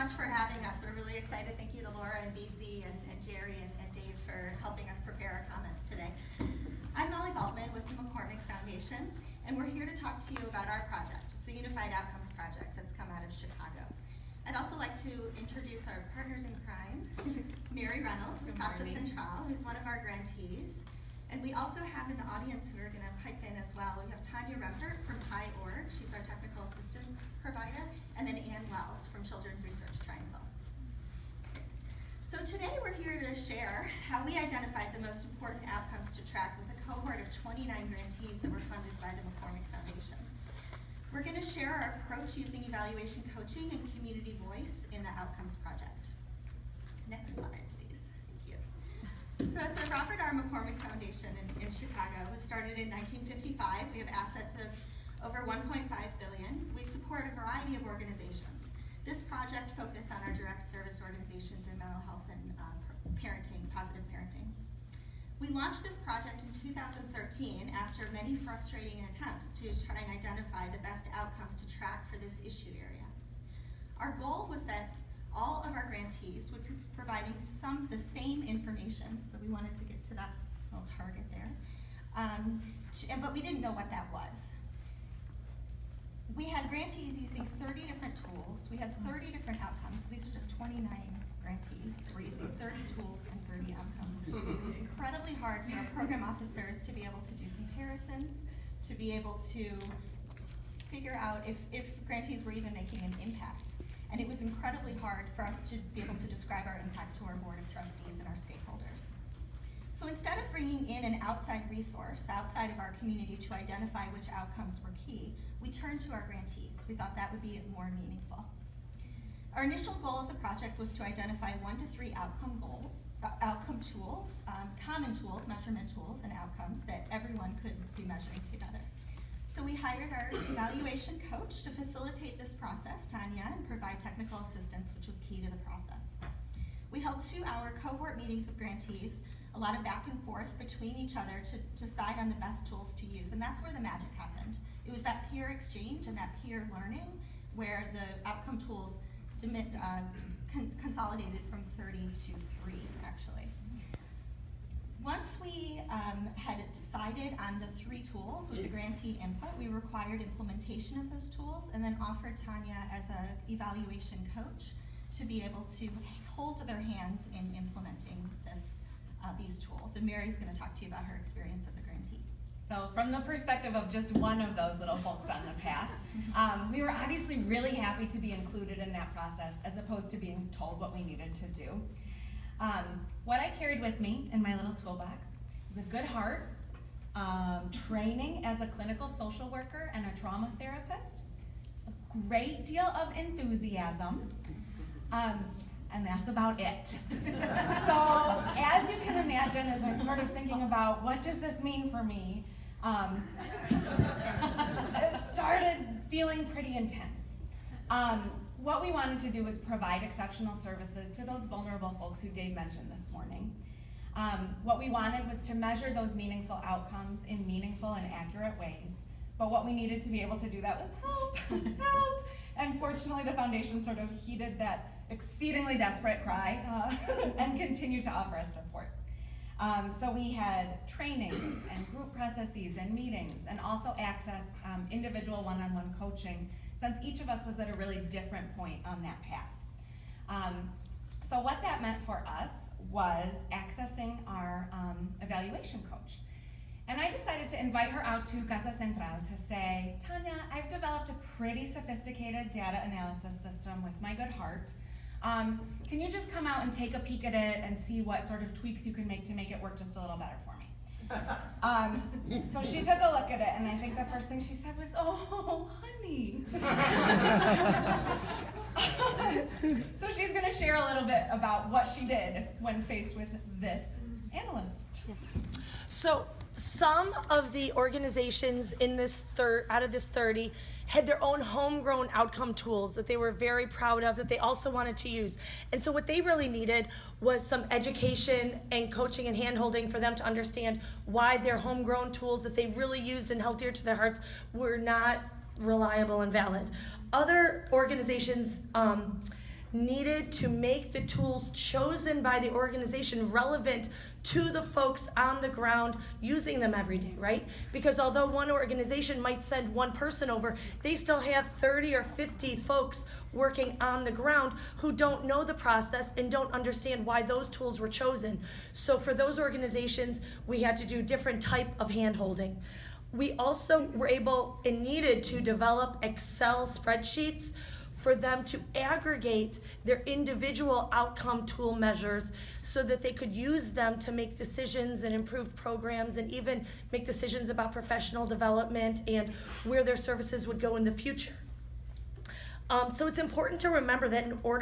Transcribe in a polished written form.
much for having us. We're really excited. Thank you to Laura and Beadsy and Jerry and Dave for helping us prepare our comments today. I'm Molly Baltman with the McCormick Foundation, and we're here to talk to you about our project. It's the Unified Outcomes Project that's come out of Chicago. I'd also like to introduce our partners in crime, Mary Reynolds with Casa Central, who's one of our grantees. And we also have in the audience who are going to pipe in as well, we have Tanya Rempert from Pi.org, she's our technical assistance provider, and then Ann Wells from Children's Research Triangle. So today we're here to share how we identified the most important outcomes to track with a cohort of 29 grantees that were funded by the McCormick Foundation. We're going to share our approach using evaluation coaching and community voice in the Outcomes Project. Next slide, please. Thank you. So at the Robert R. McCormick Foundation in Chicago, it was started in 1955. We have assets of over $1.5 billion. We support a variety of organizations. This project focused on our direct service organizations in mental health and parenting, positive parenting. We launched this project in 2013 after many frustrating attempts to try and identify the best outcomes to track for this issue area. Our goal was that all of our grantees would be providing the same information, so we wanted to get to that little target there, but we didn't know what that was. We had grantees using 30 different tools. We had 30 different outcomes. These are just 29 grantees that were using 30 tools and 30 outcomes. It was incredibly hard for our program officers to be able to do comparisons, to be able to figure out if grantees were even making an impact. And it was incredibly hard for us to be able to describe our impact to our board of trustees and our stakeholders. So instead of bringing in an outside resource outside of our community to identify which outcomes were key, we turned to our grantees. We thought that would be more meaningful. Our initial goal of the project was to identify 1 to 3 outcome tools, common tools, measurement tools, and outcomes that everyone could be measuring together. So we hired our evaluation coach to facilitate this process, Tanya, and provide technical assistance, which was key to the process. We held 2-hour cohort meetings of grantees, a lot of back and forth between each other to decide on the best tools to use, and that's where the magic happened. It was that peer exchange and that peer learning where the outcome tools consolidated from 30 to 3, actually. Once we had decided on the 3 tools with the grantee input, we required implementation of those tools and then offered Tanya as an evaluation coach to be able to hold their hands in implementing these tools. And Mary's going to talk to you about her experience as a grantee. So from the perspective of just one of those little folks on the path, we were obviously really happy to be included in that process as opposed to being told what we needed to do. What I carried with me in my little toolbox is a good heart, training as a clinical social worker and a trauma therapist, a great deal of enthusiasm, and that's about it. So as you can imagine, as I'm sort of thinking about what does this mean for me, it started feeling pretty intense. What we wanted to do was provide exceptional services to those vulnerable folks who Dave mentioned this morning. What we wanted was to measure those meaningful outcomes in meaningful and accurate ways. But what we needed to be able to do that was help, help. And fortunately, the foundation sort of heeded that exceedingly desperate cry and continued to offer us support. So we had trainings and group processes and meetings and also access individual one-on-one coaching since each of us was at a really different point on that path. So what that meant for us was accessing our evaluation coach. And I decided to invite her out to Casa Central to say, Tanya, I've developed a pretty sophisticated data analysis system with my good heart. Can you just come out and take a peek at it and see what sort of tweaks you can make to make it work just a little better for me? So she took a look at it, and I think the first thing she said was, oh, honey. So she's going to share a little bit about what she did when faced with this analyst. So some of the organizations in this out of this 30 had their own homegrown outcome tools that they were very proud of, that they also wanted to use. And so what they really needed was some education and coaching and hand-holding for them to understand why their homegrown tools that they really used and held dear to their hearts were not reliable and valid. Other organizations needed to make the tools chosen by the organization relevant to the folks on the ground using them every day, right? Because although one organization might send one person over, they still have 30 or 50 folks working on the ground who don't know the process and don't understand why those tools were chosen. So for those organizations, we had to do different type of hand-holding. We also were able and needed to develop Excel spreadsheets for them to aggregate their individual outcome tool measures so that they could use them to make decisions and improve programs and even make decisions about professional development and where their services would go in the future. So it's important to remember that in order